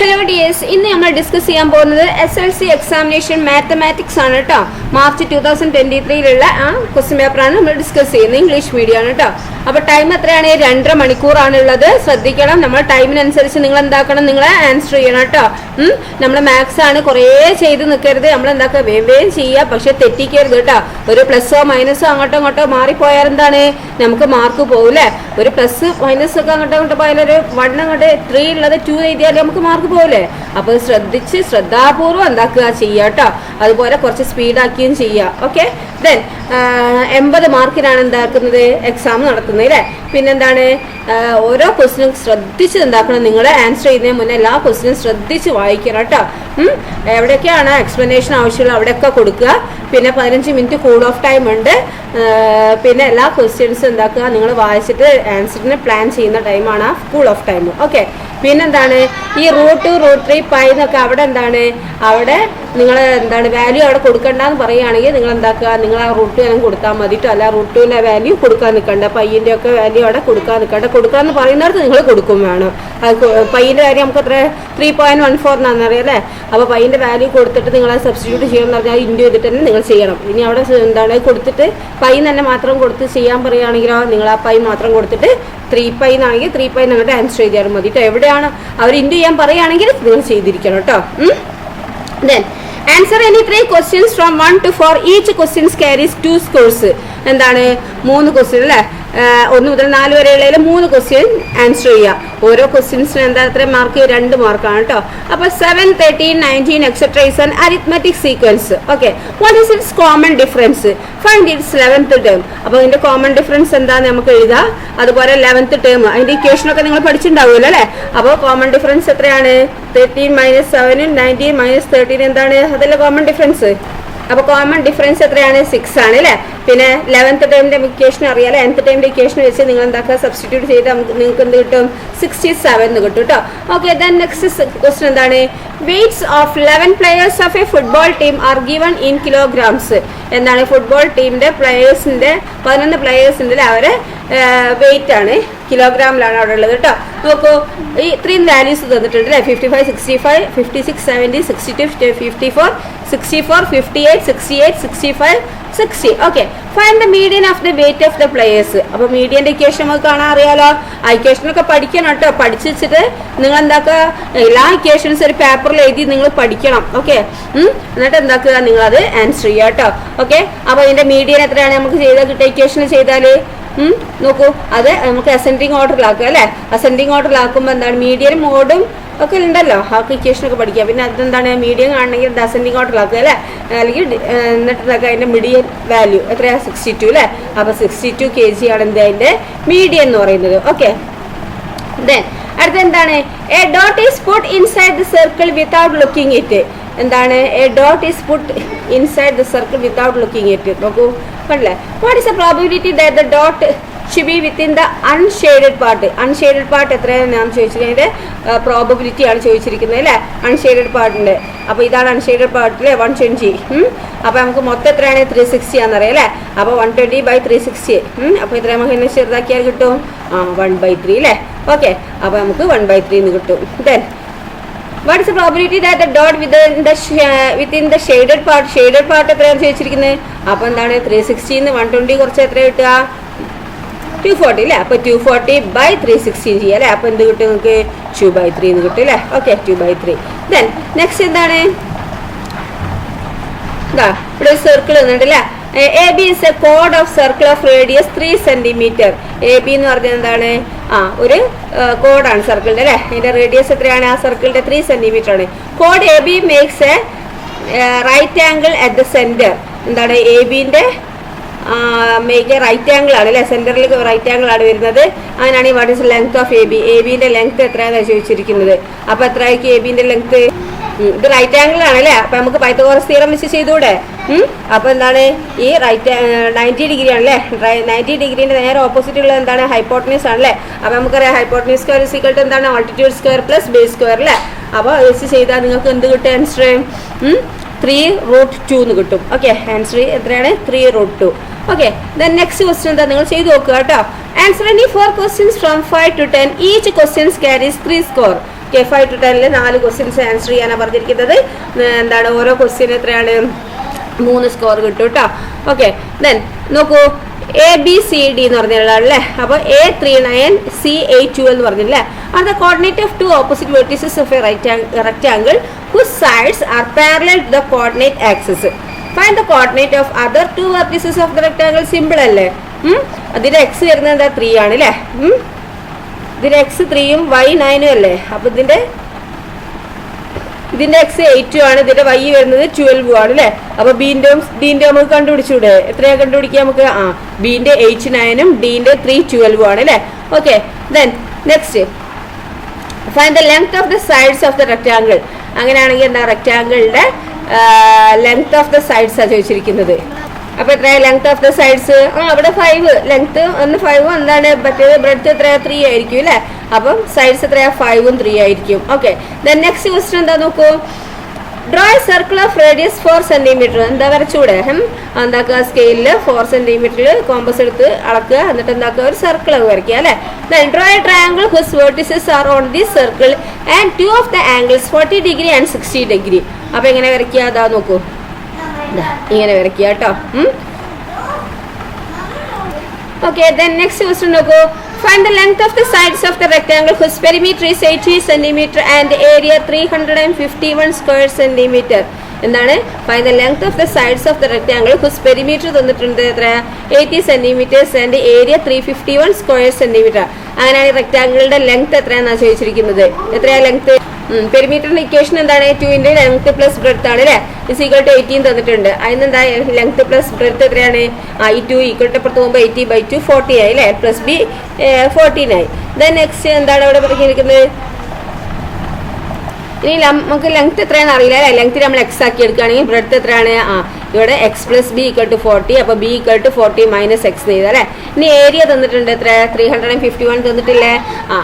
Hello dears, ഇന്ന് നമ്മൾ discuss ചെയ്യാൻ പോകുന്നത് SLC എക്സാമിനേഷൻ മാത്തമാറ്റിക്സ് ആണ് കേട്ടോ. മാർച്ച് 2023 ക്വസ്റ്റ്യൻ പേപ്പറാണ് നമ്മൾ ഡിസ്കസ് ചെയ്യുന്നത്. ഇംഗ്ലീഷ് മീഡിയം ആണ് കേട്ടോ. അപ്പോൾ ടൈം എത്രയാണ്? 2.5 മണിക്കൂറാണുള്ളത്. ശ്രദ്ധിക്കണം, നമ്മൾ ടൈമിനനുസരിച്ച് നിങ്ങൾ എന്താക്കണം, നിങ്ങൾ ആൻസർ ചെയ്യണം കേട്ടോ. നമ്മൾ മാത്സ് ആണ്, കുറേ ചെയ്ത് നിൽക്കരുത്. നമ്മൾ എന്താക്കുക, വേഗം ചെയ്യുക, പക്ഷെ തെറ്റിക്കരുത് കേട്ടോ. ഒരു പ്ലസ്സോ മൈനസോ അങ്ങോട്ടോ ഇങ്ങോട്ടോ മാറിപ്പോയാൽ എന്താണ്, നമുക്ക് മാർക്ക് പോകില്ലേ. ഒരു പ്ലസ് മൈനസ് ഒക്കെ അങ്ങോട്ടോ ഇങ്ങോട്ടോ പോയാൽ ഒരു 1 അങ്ങോട്ട് 3 ഉള്ളത് 2 എഴുതിയാൽ നമുക്ക് മാർക്ക് പോലെ. അപ്പോൾ ശ്രദ്ധാപൂർവം എന്താക്കുക, ചെയ്യുക കേട്ടോ. അതുപോലെ കുറച്ച് സ്പീഡാക്കിയും ചെയ്യുക. ഓക്കെ, ദെൻ 80 മാർക്കിനാണ് എന്താക്കുന്നത്, എക്സാം നടത്തുന്നത് അല്ലേ. പിന്നെന്താണ്, ഓരോ ക്വസ്റ്റിനും ശ്രദ്ധിച്ച് എന്താക്കണം, നിങ്ങൾ ആൻസർ ചെയ്യുന്നതിന് മുന്നേ എല്ലാ ക്വസ്റ്റിനും ശ്രദ്ധിച്ച് വായിക്കണം കേട്ടോ. എവിടെയൊക്കെയാണ് എക്സ്പ്ലനേഷൻ ആവശ്യമുള്ളത് അവിടെയൊക്കെ കൊടുക്കുക. പിന്നെ 15 മിനിറ്റ് കൂൾ ഓഫ് ടൈം ഉണ്ട്. പിന്നെ എല്ലാ ക്വസ്റ്റ്യൻസും എന്താക്കുക, നിങ്ങൾ വായിച്ചിട്ട് ആൻസറിന് പ്ലാൻ ചെയ്യുന്ന ടൈമാണ് കൂൾ ഓഫ് ടൈം. ഓക്കെ, പിന്നെന്താണ്, ഈ √2 √3 എന്നൊക്കെ അവിടെ എന്താണ്, അവിടെ നിങ്ങൾ എന്താണ് വാല്യൂ അവിടെ കൊടുക്കണ്ടെന്ന് പറയുകയാണെങ്കിൽ നിങ്ങൾ എന്താക്കുക, നിങ്ങൾ ആ √2 കൊടുത്താൽ മതിട്ടോ. അല്ല √2ന്റെ വാല്യൂ കൊടുക്കാൻ നിൽക്കണ്ട, പയ്യൻ്റെ ഒക്കെ വാല്യൂ അവിടെ കൊടുക്കാൻ നിൽക്കണ്ട. കൊടുക്കാമെന്ന് പറയുന്നിടത്ത് നിങ്ങൾ കൊടുക്കും വേണം. പയ്യൻ്റെ കാര്യം നമുക്ക് എത്ര 3.14 എന്നാണെന്ന് അറിയാം അല്ലേ. അപ്പോൾ പയ്യൻ്റെ വാല്യൂ കൊടുത്തിട്ട് നിങ്ങൾ അത് സബ്സ്റ്റിറ്റ്യൂട്ട് ചെയ്യണമെന്ന് പറഞ്ഞാൽ ഇൻറ്റു ചെയ്തിട്ട് തന്നെ നിങ്ങൾ ചെയ്യണം. ഇനി അവിടെ എന്താണ് കൊടുത്തിട്ട് പൈ തന്നെ മാത്രം കൊടുത്ത് ചെയ്യാൻ പറയുകയാണെങ്കിലോ, നിങ്ങൾ ആ പൈ മാത്രം കൊടുത്തിട്ട് 3π എന്നാണെങ്കിൽ 3π അങ്ങോട്ട് ആൻസർ ചെയ്താലും മതി കേട്ടോ. എവിടെയാണ് അവർ ഇൻറ്റു ചെയ്യാൻ പറയുകയാണെങ്കിൽ നിങ്ങൾ ചെയ്തിരിക്കണം കേട്ടോ. Then answer any 3 questions from 1 to 4. Each questions carries 2 scores. എന്താണ്, 3 ക്വസ്റ്റ്യൻ അല്ലേ. 1 മുതൽ 4 വരെയുള്ളതിൽ 3 ക്വസ്റ്റ്യൻ ആൻസർ ചെയ്യുക. ഓരോ ക്വസ്റ്റ്യൻസിന് എന്താ എത്ര മാർക്ക്? 2 മാർക്കാണ് കേട്ടോ. അപ്പോൾ 7, 13, 19 etcetera is an arithmetic sequence. Okay, what is it's common difference? Find it's 11th term. അപ്പോൾ ഇതിന്റെ കോമൺ ഡിഫറൻസ് എന്താണെന്ന് നമുക്ക് എഴുതാം. അതുപോലെ 11th ടേം അതിന്റെ ഇക്വേഷനൊക്കെ നിങ്ങൾ പഠിച്ചിട്ടുണ്ടാവുമല്ലോ അല്ലേ. അപ്പോൾ കോമൺ ഡിഫറൻസ് എത്രയാണ്? 13 - 7, 19 - 13 എന്താണ്, അതല്ല കോമൺ ഡിഫറൻസ്. അപ്പോൾ കോമൺ ഡിഫറൻസ് എത്രയാണ്? 6 ആണ് അല്ലേ. പിന്നെ 11th ടേമിന്റെ ഇക്വേഷൻ അറിയാലോ. 9th ടേമിന്റെ ഇക്വേഷൻ വെച്ച് നിങ്ങൾ എന്താക്കുക, സബ്സ്റ്റിറ്റ്യൂട്ട് ചെയ്ത് നിങ്ങൾക്ക് എന്ത് കിട്ടും? 67 കിട്ടും കേട്ടോ. ഓക്കെ, ദെൻ നെക്സ്റ്റ് ക്വസ്റ്റ്യൻ എന്താണ്, weights of 11 players of A football team are given in kilograms. എന്താണ്, ഫുട്ബോൾ ടീമിന്റെ പ്ലേയേഴ്സിന്റെ 11 പ്ലേയേഴ്സിന്റെ അവരെ വെയിറ്റ് ആണ്, കിലോഗ്രാമിലാണ് അവിടെ ഉള്ളത് കേട്ടോ. നോക്കൂ, ഈ ഇത്രയും വാല്യൂസ് തന്നിട്ടുണ്ട് അല്ലേ. 55, 65, 56, 70, 62, 54, 64, 58, 68, 65, 60. Okay, find the median of the weight of the players. അപ്പോൾ മീഡിയന്റെ ഇക്വേഷൻ നമുക്ക് കാണാൻ അറിയാലോ. ആ ഇക്വേഷനൊക്കെ പഠിക്കണം കേട്ടോ. പഠിച്ചു വെച്ചിട്ട് നിങ്ങൾ എന്താക്കുക, എല്ലാ ഇക്വേഷൻസ് ഒരു പേപ്പറിൽ എഴുതി നിങ്ങൾ പഠിക്കണം. ഓക്കെ, എന്നിട്ട് എന്താക്കുക, നിങ്ങളത് ആൻസർ ചെയ്യുക കേട്ടോ. ഓക്കെ, അപ്പോൾ ഇതിന്റെ മീഡിയൻ എത്രയാണ് നമുക്ക് ചെയ്താൽ കിട്ടുക? ഇക്വേഷൻ ചെയ്താൽ നോക്കൂ, അത് നമുക്ക് അസെൻഡിങ് ഓർഡറിലാക്കുക അല്ലേ. അസെൻഡിങ് ഓർഡറിലാക്കുമ്പോൾ എന്താണ്, മീഡിയനും മോഡും ഒക്കെ ഉണ്ടല്ലോ. ആ ഇക്വേഷനൊക്കെ പഠിക്കുക. പിന്നെ അതെന്താണ്, മീഡിയം കാണണമെങ്കിൽ അത് അസെൻഡിങ് ഓർഡറിലാക്കുക അല്ലേ. അല്ലെങ്കിൽ എന്നിട്ട് അതിൻ്റെ മീഡിയൻ വാല്യൂ എത്രയാണ്? 62 അല്ലേ. അപ്പോൾ 62 kg ആണ് എന്ത്, അതിൻ്റെ മീഡിയൻ എന്ന് പറയുന്നത്. ഓക്കെ, ദെൻ അടുത്ത എന്താണ്, a dot is put inside the circle without looking it. എന്താണ്, a dot is put inside the circle without looking it. നോക്കൂ, കണ്ടില്ലേ. What is the probability that the dot should be within the unshaded part. Unshaded part എത്രയാണ് ഞാൻ ചോദിച്ചിരിക്കുന്നത്? Probability ആണ് ചോദിച്ചിരിക്കുന്നത് അല്ലേ, unshaded പാർട്ടിൻ്റെ. അപ്പോൾ ഇതാണ് അൺഷെയ്ഡഡ് പാർട്ടിലെ 120. അപ്പോൾ നമുക്ക് മൊത്തം എത്രയാണ്? 360 ആണെന്നറിയാം അല്ലേ. അപ്പോൾ 120 / 360. അപ്പോൾ ഇത്ര നമുക്ക് എന്നെ ചെറുതാക്കിയാൽ കിട്ടും 1/3 അല്ലേ. ഓക്കെ, അപ്പോൾ നമുക്ക് 1/3 എന്ന് കിട്ടും. Then what is the probability that the dot within the shaded part? Shaded part എത്രയാണ് ചോദിച്ചിരിക്കുന്നത്? അപ്പോൾ എന്താണ്, 360 ന്ന് 120 കുറച്ച് എത്ര കിട്ടുക? 240 അല്ലേ. അപ്പോൾ 240 / 360 ചെയ്യുക അല്ലേ. അപ്പോൾ എന്ത് കിട്ടും നമുക്ക്? 2/3 എന്ന് കിട്ടും അല്ലേ. ഓക്കെ, 2/3. ദെൻ നെക്സ്റ്റ് എന്താണ്, ഇതാ ഇവിടെ ഒരു സർക്കിൾ വന്നിട്ടുണ്ട് അല്ലേ. AB is a chord of circle of radius 3 cm. AB എന്ന് പറഞ്ഞാൽ എന്താണ്, ഒരു കോഡാണ് സർക്കിളിന്റെ അല്ലേ. അതിന്റെ റേഡിയസ് എത്രയാണ്? ആ സർക്കിളിന്റെ 3 cm ആണ്. കോഡ് AB makes a right angle at the centre. എന്താണ്, ABന്റെ മേക്ക് എ റൈറ്റ് ആംഗിൾ ആണ് അല്ലേ. സെന്ററിൽ റൈറ്റ് ആംഗിൾ ആണ് വരുന്നത്. അങ്ങനെയാണെങ്കിൽ what is length of AB? ABന്റെ ലെങ്ത് എത്രയാണെന്ന് ചോദിച്ചിരിക്കുന്നത്. അപ്പോൾ എത്രയായിരിക്കും ABന്റെ ലെങ്ത്? ഇത് റൈറ്റ് ആംഗിൾ ആണ് അല്ലേ. അപ്പോൾ നമുക്ക് പൈത്തഗോറസ് തിയറം വെച്ച് ചെയ്തുകൂടെ? അപ്പോൾ എന്താണ്, ഈ റൈറ്റ് 90 ഡിഗ്രി ആണല്ലേ. 90 ഡിഗ്രീൻ്റെ നേരെ ഓപ്പോസിറ്റ് ഉള്ളത് എന്താണ്? ഹൈപ്പോട്ടനസ് ആണല്ലേ. അപ്പോൾ നമുക്കറിയാം hypotenuse square is equal to എന്താണ്? Altitude square plus base square അല്ലേ. അപ്പോൾ വെച്ച് ചെയ്താൽ നിങ്ങൾക്ക് എന്ത് കിട്ടും? ആൻസർ 3√2 എന്ന് കിട്ടും. ഓക്കെ, ആൻസർ എത്രയാണ്? 3√2. ഓക്കെ, ദെൻ നെക്സ്റ്റ് ക്വസ്റ്റ്യൻ എന്താ, നിങ്ങൾ ചെയ്ത് നോക്കുക കേട്ടോ. Answer any 4 questions from 5 to 10. Each questions carries 3 score. Okay 5 to 10 4 questions answer ചെയ്യാനാണ് പറഞ്ഞിരിക്കുന്നത്. എന്താണ് ഓരോ ക്വസ്റ്റ്യൻ എത്രയാണ് 3 സ്കോർ കിട്ടും കേട്ടോ. ഓക്കെ ദെൻ നോക്കൂ ABCD എന്ന് പറഞ്ഞല്ലേ. അപ്പോൾ A39 C812 എന്ന് പറഞ്ഞില്ലേ. are the coordinate of two opposite vertices of a rectangle whose sides are parallel to the coordinate axis. Find the coordinate of other two vertices of the rectangle. Simple അല്ലേ. അതിന്റെ x വരുന്നത് എന്താ 3 ആണ് അല്ലേ. ഇതിന്റെ x 3ഉം y 9ഉം അല്ലേ. അപ്പൊ ഇതിന്റെ x 8 ആണ്, ഇതിന്റെ y വരുന്നത് 12 ആണ് അല്ലേ. അപ്പൊ ബിന്റെ നമുക്ക് കണ്ടുപിടിച്ചൂടെ? എത്രയാ കണ്ടുപിടിക്കുക നമുക്ക്? ബിന്റെ H9ഉം ഡിന്റെ 3 12 ആണ് അല്ലേ. Okay then next find the length of the sides of the rectangle. അങ്ങനെയാണെങ്കിൽ എന്താ റെക്ടാങ്കിളിന്റെ ലെങ്ത് ഓഫ് ദ സൈഡ്സ് ആണ് ചോദിച്ചിരിക്കുന്നത്. അപ്പൊ എത്രയാ ലെങ്ത് ഓഫ് ദ സൈഡ്സ്? അവിടെ 5 ലെങ്ത് ഒന്ന് 5 എന്താണ് മറ്റേത് ബ്രെഡ്ത്ത് എത്രയാ 3 ആയിരിക്കും അല്ലേ. അപ്പം സൈഡ്സ് എത്രയാ 5ഉം 3 ആയിരിക്കും. ഓക്കെ ദെൻ നെക്സ്റ്റ് ക്വസ്റ്റ്യൻ എന്താ നോക്കൂ. Draw a circle of radius 4 centimetre. എന്താ വരച്ചൂടെ? എന്താക്കുക സ്കെയിലിൽ 4 സെന്റിമീറ്ററിൽ കോമ്പസ് എടുത്ത് അളക്കുക, എന്നിട്ട് എന്താക്കുക ഒരു സർക്കിൾ വരയ്ക്കുക അല്ലെ. Draw a triangle whose vertices are on the circle and two of the angles 40 degree and 60 degree. അപ്പൊ എങ്ങനെ വരയ്ക്കുക? അതാ നോക്കൂ, ഇങ്ങനെ വരയ്ക്കുക കേട്ടോ. ഓക്കെ ദെൻ നെക്സ്റ്റ് ക്വസ്റ്റ്യൻ നോക്കൂ. Find the length of the sides of the rectangle whose perimeter is 80 cm and the area 351 square centimeter. എന്താണ്? Find the length of the sides of the rectangle whose perimeter തന്നിട്ടുണ്ട് എത്ര 80 cm and area 351 square centimeter. അങ്ങനെയാണ് റെക്ടാങ്കിളിന്റെ length എത്രയാണെന്നാണ് ചോദിച്ചിരിക്കുന്നത്. എത്രയാ length? പെരിമീറ്ററിന്റെ equation എന്താണ്? 2 length plus breadth ആണ് അല്ലേ. Is equal to 18 തന്നിട്ടുണ്ട്. അതിനെന്താ ലെങ്ത് പ്ലസ് ബ്രെഡ്ത്ത് എത്രയാണ്? ഈ 2 ഈക്വൽ ടു പുറത്ത് പോകുമ്പോൾ 80/2 40 ആയി അല്ലേ. പ്ലസ് ബി 14 ആയി. ദെൻ നെക്സ്റ്റ് എന്താണ് അവിടെ പറഞ്ഞിരിക്കുന്നത്? ഇനി നമുക്ക് ലെങ്ത് എത്രയാണെന്ന് അറിയില്ല അല്ലേ. ലെങ്ത് നമ്മൾ എക്സ് ആക്കി എടുക്കുകയാണെങ്കിൽ ബ്രെഡ്ത്ത് എത്രയാണ്? ഇവിടെ x plus b equal to 40. അപ്പോൾ b equal to 40 minus x ചെയ്താൽ അല്ലേ. ഇനി ഏരിയ തന്നിട്ടുണ്ട് എത്ര? 351 തന്നിട്ടില്ലേ.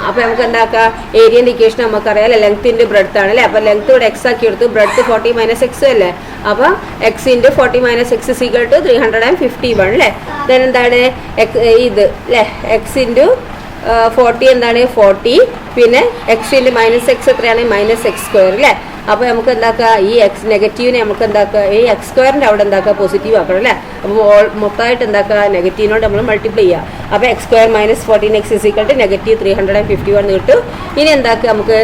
അപ്പോൾ നമുക്ക് എന്താക്കാം? ഏരിയൻ്റെ ഇക്വേഷൻ നമുക്കറിയാം അല്ലേ. ലെങ്ത്തിൻ്റെ ബ്രെഡ്ത്ത് ആണ് അല്ലേ. അപ്പോൾ ലെങ്ത്ത് ഇവിടെ എക്സ് ആക്കി എടുത്തു, ബ്രെഡ്ത്ത് 40 മൈനസ് എക്സ് അല്ലേ. അപ്പോൾ x into 40 minus x equal to 351 അല്ലേ. ദെൻ എന്താണ് ഇത് അല്ലേ. എക്സ് ഇൻറ്റു 40 എന്താണ് 40, പിന്നെ എക്സിൻ്റെ മൈനസ് എക്സ് എത്രയാണ്? മൈനസ് എക്സ് സ്ക്വയർ അല്ലേ. അപ്പോൾ നമുക്ക് എന്താക്കുക? ഈ എക്സ് നെഗറ്റീവിനെ നമുക്ക് എന്താക്കുക? ഈ എക്സ് സ്ക്വയറിൻ്റെ അവിടെ എന്താക്കുക? പോസിറ്റീവ് ആക്കണം അല്ലേ. അപ്പോൾ മൊത്തമായിട്ട് എന്താക്കുക? നെഗറ്റീവിനോട് നമ്മൾ മൾട്ടിപ്ലൈ ചെയ്യുക. അപ്പോൾ x square minus 14x is equal to negative 351 കിട്ടും. ഇനി എന്താക്കുക? നമുക്ക്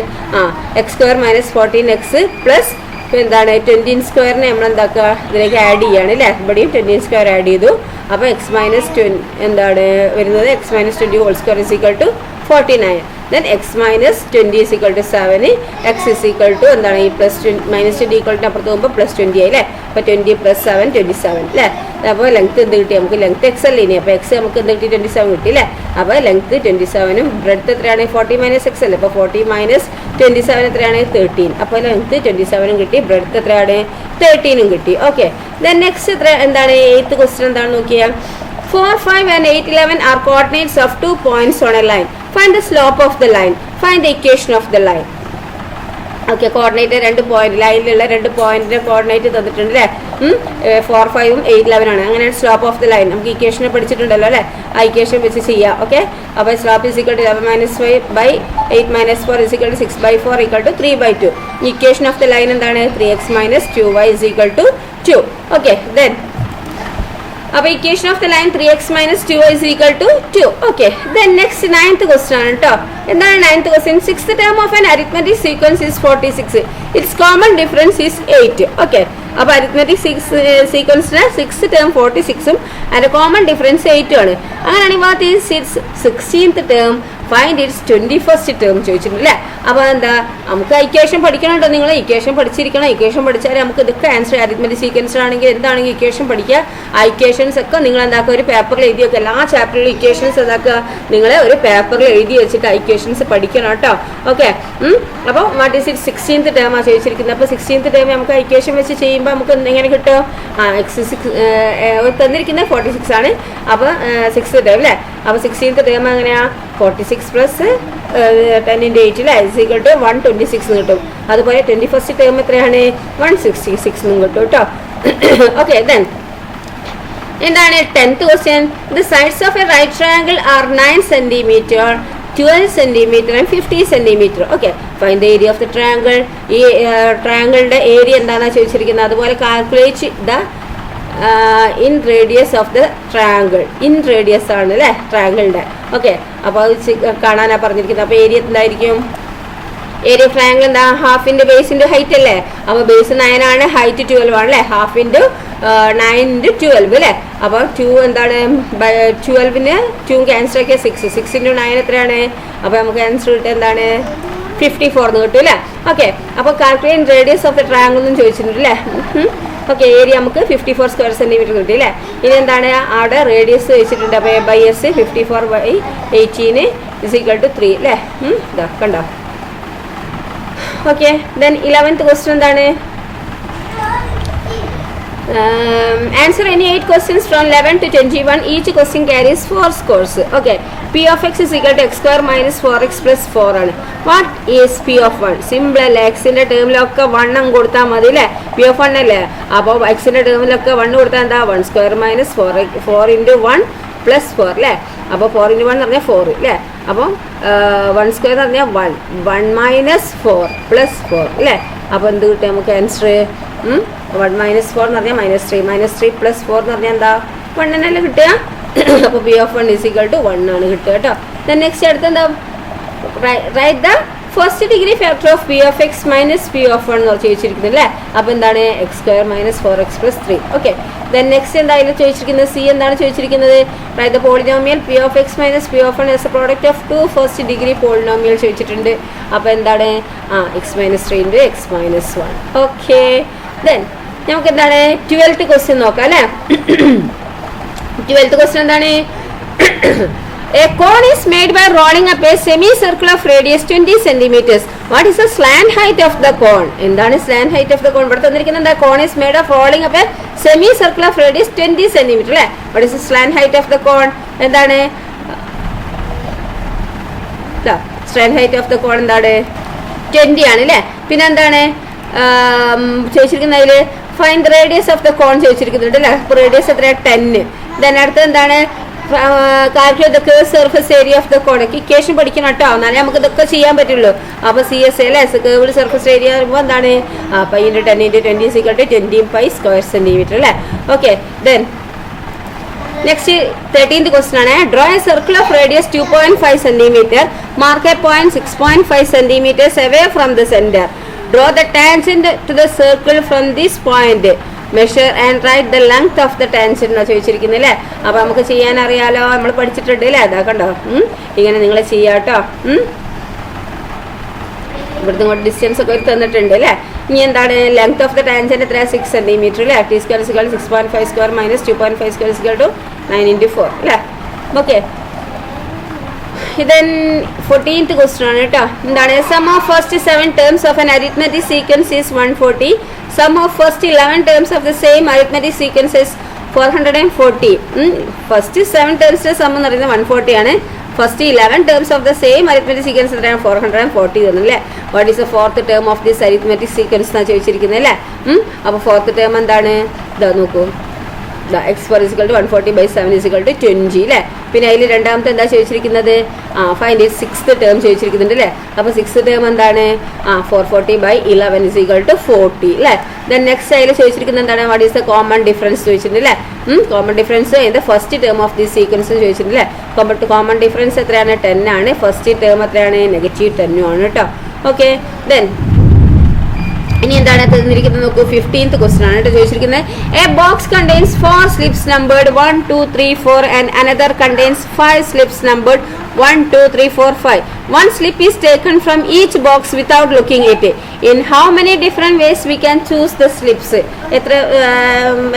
X square minus 14x plus എന്താണ് 20 സ്ക്വയറിനെ നമ്മൾ എന്താക്കുക? ഇതിലേക്ക് ആഡ് ചെയ്യാണ് അല്ലേ. ഇവിടെയും 20 സ്ക്വയർ ആഡ് ചെയ്തു. അപ്പോൾ എക്സ് മൈനസ് 20 എന്താണ് വരുന്നത്? X minus 20 whole square is equal to 49. Then x minus 20 is equal to 7. X is equal to എന്താണ് ഈ പ്ലസ് മൈനസ് 20 ഈക്വൽ ടു അപ്പുറത്ത് പോകുമ്പോൾ പ്ലസ് 20 ആയി അല്ലേ. അപ്പോൾ 20 പ്ലസ് 7 27 അല്ലേ. അപ്പോൾ ലെങ്ത് എന്ത് കിട്ടി? നമുക്ക് ലെങ്ത് എക്സ് അല്ലേ ഇനി. അപ്പോൾ എക്സ് നമുക്ക് എന്ത് കിട്ടി? 27 കിട്ടി അല്ലേ. അപ്പോൾ ലെങ്ത് 27ഉം ബ്രെഡ്ത്ത് എത്രയാണ്? 40 മൈനസ് എക്സ് അല്ലേ. അപ്പോൾ 40 മൈനസ് 27 എത്രയാണ്? 13. അപ്പോൾ ലെങ്ത് 27ഉം കിട്ടി, ബ്രെഡ്ത്ത് എത്രയാണ്? 13ഉം കിട്ടി. ഓക്കെ ദെൻ നെക്സ്റ്റ് എത്ര എന്താണ്? 8th ക്വസ്റ്റ്യൻ എന്താണ് നോക്കിയാൽ 4, 5 and 8, 11 are coordinates of 2 points on a line. Find the slope of the line. Find the equation of the line. Okay coordinate 2 point ലൈനിലുള്ള 2 പോയിന്റിന്റെ കോർഡിനേറ്റ് തന്നിട്ടുണ്ട് അല്ലേ. 4, 5 ഉം 8, 11 ആണ്. അങ്ങനെയാണ് സ്ലോപ്പ് ഓഫ് ദ ലൈൻ. നമുക്ക് ഇക്വേഷനെ പഠിച്ചിട്ടുണ്ടല്ലോ അല്ലേ. ആ ഇക്വേഷൻ വെച്ച് ചെയ്യാം. ഓക്കെ അപ്പോൾ slope is equal to 11 minus 5/8 minus 4 is equal to 6/4 equal to 3/2. Equation of the line എന്താണ്? 3x minus 2y is equal to 2. Okay then അപ്പോൾ equation of the line 3x minus 2y is equal to 2. Okay then next 9th question ആണ് കേട്ടോ. എന്താണ് 9th question? 6th term of an arithmetic sequence is 46. It's common difference is 8. Okay അപ്പോൾ arithmetic സീക്വൻസിന് 6th term 46ഉം അതിൻ്റെ common difference 8ഉം ആണ്. അങ്ങനെയാണെങ്കിൽ what is it's 16th term? Find it's 21st term ചോദിച്ചിട്ടുണ്ട് അല്ലേ. അപ്പോൾ എന്താ നമുക്ക് ഇക്വേഷൻ പഠിക്കണം കേട്ടോ. നിങ്ങൾ ഇക്വേഷൻ പഠിച്ചിരിക്കണം. ഇക്വേഷൻ പഠിച്ചാൽ നമുക്ക് ഇതൊക്കെ ആൻസർ അരിത്മെറ്റിക് സീക്വൻസ് ആണെങ്കിൽ എന്താണെങ്കിൽ ഇക്വേഷൻ പഠിക്കുക. ആ ഇക്വേഷൻസ് ഒക്കെ നിങ്ങൾ എന്താക്കുക? ഒരു പേപ്പറിൽ എഴുതി വെക്കുക. എല്ലാ ചാപ്റ്ററിലും ഇക്വേഷൻസ് എന്താക്കുക? നിങ്ങൾ ഒരു പേപ്പറിൽ എഴുതി വെച്ചിട്ട് ആ ഇക്വേഷൻസ് പഠിക്കണം കേട്ടോ. ഓക്കെ അപ്പോൾ what is it 16th term ആണ് ചോദിച്ചിരിക്കുന്നത്. അപ്പോൾ 16th ടേം നമുക്ക് ഇക്വേഷൻ വെച്ച് ചെയ്യുമ്പോൾ നമുക്ക് എങ്ങനെ കിട്ടും? എക്സ് തന്നിരിക്കുന്നത് 46 ആണ്. അപ്പോൾ 6th ടേം അല്ലേ. അപ്പോൾ 16th ടേം എങ്ങനെയാ? 46 പ്ലസ് 10/8 അല്ലേ ഇസ് ഈക്വൽ ടു 126 കിട്ടും. അതുപോലെ 21st ടേം എത്രയാണ്? 166 കിട്ടും കേട്ടോ. ഓക്കെ ദെൻ എന്താണ് 10th question? The sides of a right triangle are 9 cm 12 centimeter and 50 centimeter. Okay, find the area of the triangle. ഈ ട്രയാങ്കിളിന്റെ ഏരിയ എന്താണെന്നാണ് ചോദിച്ചിരിക്കുന്നത്. അതുപോലെ calculate the in radius of the triangle. In radius ആണ് അല്ലേ ട്രയാങ്കിളിന്റെ. Okay, അപ്പോൾ അത് കാണാനാണ് പറഞ്ഞിരിക്കുന്നത്. അപ്പോൾ ഏരിയ എന്തായിരിക്കും? ഏരിയ ട്രയാങ്കിൾ എന്താ? Half into base into height അല്ലേ? അപ്പോൾ ബേസ് 9 ആണ്, ഹൈറ്റ് 12 ആണ് അല്ലേ? ഹാഫ് ഇൻറ്റു 9 ഇൻറ്റു 12 അല്ലേ? അപ്പോൾ 2 എന്താണ്? 12ന് 2 ക്യാൻസൽ ആക്കിയ 6 ഇൻറ്റു 9 എത്രയാണ്? അപ്പോൾ നമുക്ക് ആൻസർ കിട്ടുക എന്താണ്? 54 എന്ന് കിട്ടും അല്ലേ? ഓക്കെ, അപ്പോൾ calculate radius of the triangle എന്നും ചോദിച്ചിട്ടുണ്ട് അല്ലേ? ഓക്കെ, ഏരിയ നമുക്ക് 54 സ്ക്വയർ സെൻറ്റിമീറ്റർ കിട്ടി അല്ലേ? ഇനി എന്താണ്? അവിടെ റേഡിയസ് വെച്ചിട്ടുണ്ട്. അപ്പോൾ A/S 54/18 = 3 അല്ലേ? ഇതാ കണ്ടോ? ഓക്കെ, ദെൻ 11th ക്വസ്റ്റ്യൻ എന്താണ്? Answer any 8 questions from 11 to 21. Each question carries 4 scores. Okay, P of x is equal to x square minus 4x plus 4 ആണ്. What is P of 1? Simple അല്ലേ? എക്സിന്റെ ടേമിലൊക്കെ 1 അങ്ങ് കൊടുത്താൽ മതി അല്ലേ? P of 1 അല്ലേ? അപ്പോൾ എക്സിന്റെ ടേമിലൊക്കെ 1 കൊടുത്താൽ എന്താ? 1 സ്ക്വയർ മൈനസ് 4 ഇൻറ്റു 1 പ്ലസ് 4 അല്ലേ? അപ്പോൾ 4 ഇൻറ്റു 1 എന്ന് പറഞ്ഞാൽ 4 അല്ലേ? അപ്പോൾ 1 സ്ക്വയർ എന്ന് പറഞ്ഞാൽ 1 മൈനസ് 4 പ്ലസ് 4 അല്ലേ? അപ്പോൾ എന്ത് കിട്ടും നമുക്ക് ആൻസർ? 1 മൈനസ് 4 എന്ന് പറഞ്ഞാൽ -3 പ്ലസ് 4 എന്ന് പറഞ്ഞാൽ എന്താ? 1 എന്നല്ലേ കിട്ടുക? അപ്പോൾ P of 1 = 1 ആണ് കിട്ടുക കേട്ടോ. ദെൻ നെക്സ്റ്റ് അടുത്ത് എന്താ? Write the first degree factor of P of x minus P of 1 എന്ന് ചോദിച്ചിരിക്കുന്നത് അല്ലേ? അപ്പോൾ എന്താണ്? x square minus 4x plus 3. Okay, then next എന്തായാലും ചോദിച്ചിരിക്കുന്നത്? സി എന്താണ് ചോദിച്ചിരിക്കുന്നത്? Write the polynomial P of x minus P of 1 as A product of 2 first degree polynomial ചോദിച്ചിട്ടുണ്ട്. അപ്പോൾ എന്താണ്? x minus 3 into x minus 1. Okay, then നമുക്ക് എന്താണ്? 12th question നോക്കാം അല്ലേ? 12th ക്വസ്റ്റ്യൻ എന്താണ്? A cone is made by rolling up a semicircle of radius 20 centimeters. What is the slant height of the cone? എന്താണ് slant height of the cone? ഇവിടെ തന്നിരിക്കുന്നത് എന്താ? Cone is made of rolling up a semicircle of radius 20 centimeter അല്ലേ? What is the slant height of the cone? എന്താണ്? Slant height of the cone എന്താണ്? 20 ആണ് അല്ലേ? പിന്നെ എന്താണ് ചോദിച്ചിരിക്കുന്നത്? അതിൽ find the radius of the cone ചോദിച്ചിരിക്കുന്നുണ്ട് അല്ലേ? അപ്പോൾ റേഡിയസ് എത്രയാണ്? 10. ദെൻ അടുത്ത് എന്താണ്? Calculate the curve surface area of the cone. Equation പഠിക്കണം കേട്ടോ, എന്നാലേ നമുക്ക് ഇതൊക്കെ ചെയ്യാൻ പറ്റുള്ളൂ. അപ്പോൾ CSA അല്ലേ? കർവ്ഡ് സർഫസ് ഏരിയ പറയുമ്പോൾ എന്താണ്? 5 × 10 × 20 = 25 സ്ക്വയർ സെൻറ്റിമീറ്റർ അല്ലേ? Okay, then next 13th question ആണ്. Draw a circle of radius 2.5 centimeter. Mark a point 6.5 centimeters away from the center. Draw the tangent to the circle from this point. Measure and write the length of the tangent എന്നാണ് ചോദിച്ചിരിക്കുന്നത് അല്ലേ? അപ്പോൾ നമുക്ക് ചെയ്യാൻ അറിയാലോ, നമ്മൾ പഠിച്ചിട്ടുണ്ട് അല്ലേ? അതാ കണ്ടോ, ഇങ്ങനെ നിങ്ങൾ ചെയ്യാം കേട്ടോ. ഇവിടുന്ന് ഇങ്ങോട്ട് ഡിസ്റ്റൻസ് ഒക്കെ തന്നിട്ടുണ്ട് അല്ലേ? ഇനി എന്താണ്? ലെങ്ത് ഓഫ് ദ ടാൻജന്റ് എത്ര? 6 centimeter അല്ലേ? T square = 6.5 square minus 2.5 square = 9 × 4 അല്ലേ? ഓക്കെ, then 14th ക്വസ്റ്റ്യൻ ആണ് കേട്ടോ. എന്താണ്? Sum of first 7 terms of an arithmetic sequence is 140. Sum of first 11 terms of the same arithmetic sequence is 440. First 7 termsന്റെ sum എന്ന് പറയുന്നത് 140 ആണ്. First 11 terms of the same arithmetic sequence എത്രയാണ്? 440 തന്നല്ലേ? What is the fourth term of this arithmetic sequence എന്നാണ് ചോദിച്ചിരിക്കുന്നത് അല്ലേ? അപ്പോൾ ഫോർത്ത് ടേം എന്താണ്? ഇതാ നോക്കൂ, x4 = 140/7 = 20 അല്ലേ? പിന്നെ അതിൽ രണ്ടാമത്തെ എന്താ ചോദിച്ചിരിക്കുന്നത്? ഫൈൻഡ് ഇറ്റ് 6th ടേം ചോദിച്ചിരിക്കുന്നുണ്ട് അല്ലേ? അപ്പോൾ 6th ടേം എന്താണ്? 440/11 = 40 അല്ലേ? ദെൻ നെക്സ്റ്റ് അതിൽ ചോദിച്ചിരിക്കുന്നത് എന്താണ്? What is the common difference ചോദിച്ചിട്ടുണ്ട് അല്ലേ? Common difference in the first term of this sequence ചോദിച്ചിട്ടുണ്ട് അല്ലേ? കോമൺ ഡിഫറൻസ് എത്രയാണ്? 10 ആണ്. ഫസ്റ്റ് ടേം എത്രയാണ്? -10 ആണ് കേട്ടോ. ഓക്കെ, ദെൻ ഇനി എന്താണ് തന്നിരിക്കുന്നത് നോക്കൂ. 15th ക്വസ്റ്റ്യൻ ആണ് കേട്ടോ ചോദിച്ചിരിക്കുന്നത്. A box contains 4 slips numbered 1, 2, 3, 4 and another contains 5 slips numbered 1, 2, 3, 4, 5. One slip is taken from each box without looking at it. In how many different ways we can choose the slips? എത്ര